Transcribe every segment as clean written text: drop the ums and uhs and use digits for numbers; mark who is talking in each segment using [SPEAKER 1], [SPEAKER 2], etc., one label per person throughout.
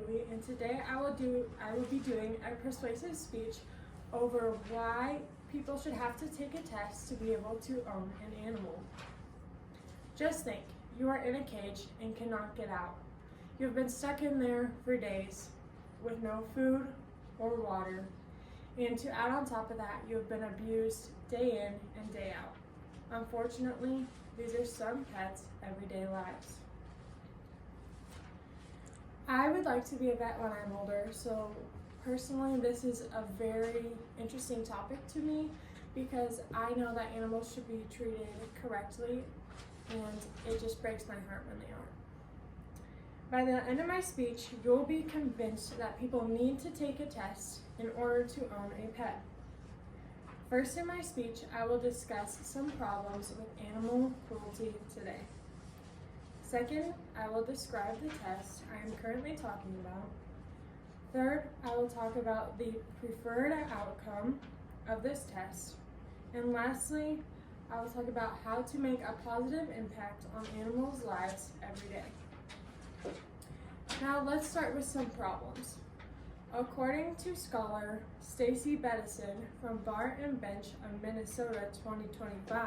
[SPEAKER 1] Haley, and today I will be doing a persuasive speech over why people should have to take a test to be able to own an animal. Just think, you are in a cage and cannot get out. You have been stuck in there for days with no food or water, and to add on top of that, you have been abused day in and day out. Unfortunately, these are some pets' everyday lives. I would like to be a vet when I'm older, so personally this is a very interesting topic to me because I know that animals should be treated correctly, and it just breaks my heart when they aren't. By the end of my speech, you'll be convinced that people need to take a test in order to own a pet. First in my speech, I will discuss some problems with animal cruelty today. Second, I will describe the test I am currently talking about. Third, I will talk about the preferred outcome of this test. And lastly, I will talk about how to make a positive impact on animals' lives every day. Now let's start with some problems. According to scholar Stacy Bettison from Bar and Bench of Minnesota 2025,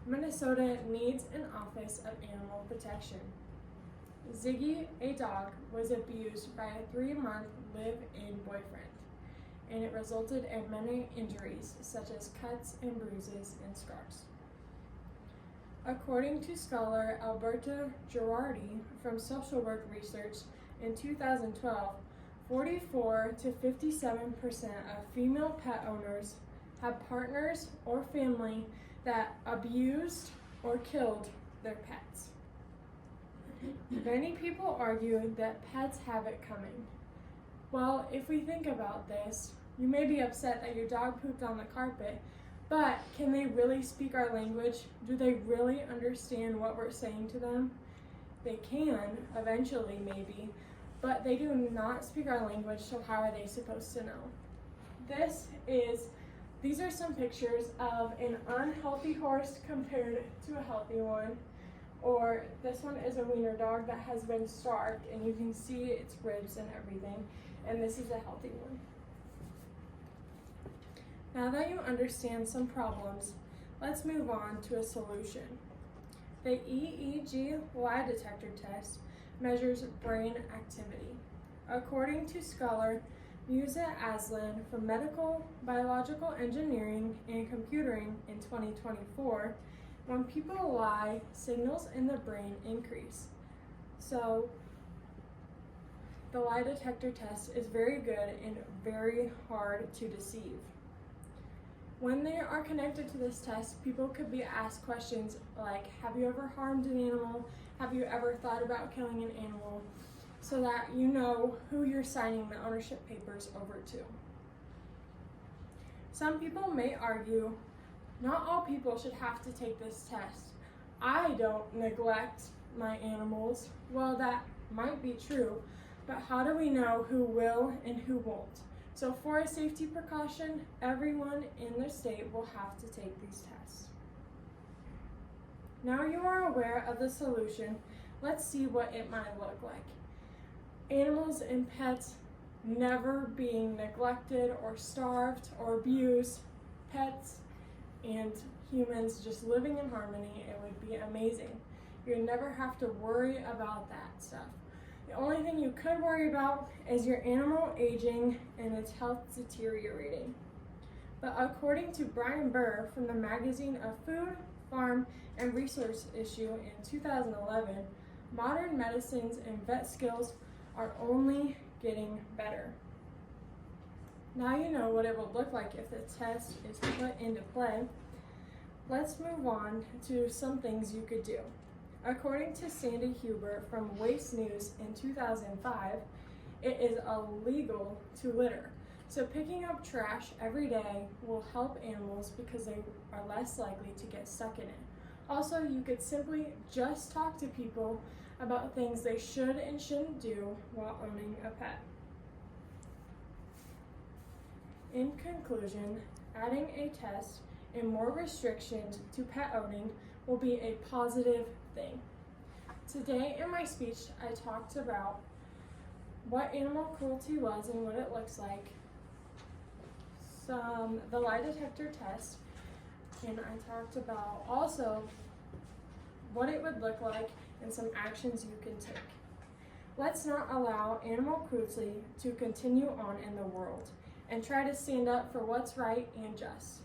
[SPEAKER 1] Minnesota needs an Office of Animal Protection. Ziggy, a dog, was abused by a 3-month live-in boyfriend, and it resulted in many injuries such as cuts and bruises and scars. According to scholar Alberta Girardi from Social Work Research in 2012, 44 to 57% of female pet owners have partners or family that abused or killed their pets. Many people argue that pets have it coming. Well, if we think about this, you may be upset that your dog pooped on the carpet, but can they really speak our language? Do they really understand what we're saying to them? They can, eventually maybe, but they do not speak our language, so how are they supposed to know? These are some pictures of an unhealthy horse compared to a healthy one. Or this one is a wiener dog that has been starved, and you can see its ribs and everything. And this is a healthy one. Now that you understand some problems, let's move on to a solution. The EEG lie detector test measures brain activity. According to scholar Musa Aslan from Medical Biological Engineering and Computing in 2024, when people lie, signals in the brain increase. So the lie detector test is very good and very hard to deceive. When they are connected to this test, people could be asked questions like, have you ever harmed an animal? Have you ever thought about killing an animal? So that you know who you're signing the ownership papers over to. Some people may argue, not all people should have to take this test. I don't neglect my animals. Well, that might be true, but how do we know who will and who won't? So for a safety precaution, everyone in the state will have to take these tests. Now you are aware of the solution, let's see what it might look like. Animals and pets never being neglected or starved or abused, pets and humans just living in harmony. It would be amazing. You'd never have to worry about that stuff. The only thing you could worry about is your animal aging and its health deteriorating. But according to Brian Burr from the magazine of Food, Farm, and Resource issue in 2011, modern medicines and vet skills are only getting better. Now you know what it would look like if the test is put into play. Let's move on to some things you could do. According to Sandy Huber from Waste News in 2005, it is illegal to litter. So picking up trash every day will help animals because they are less likely to get stuck in it. Also, you could simply just talk to people about things they should and shouldn't do while owning a pet. In conclusion, adding a test and more restrictions to pet owning will be a positive thing. Today in my speech, I talked about what animal cruelty was and what it looks like, the lie detector test, and I talked about also what it would look like and some actions you can take. Let's not allow animal cruelty to continue on in the world and try to stand up for what's right and just.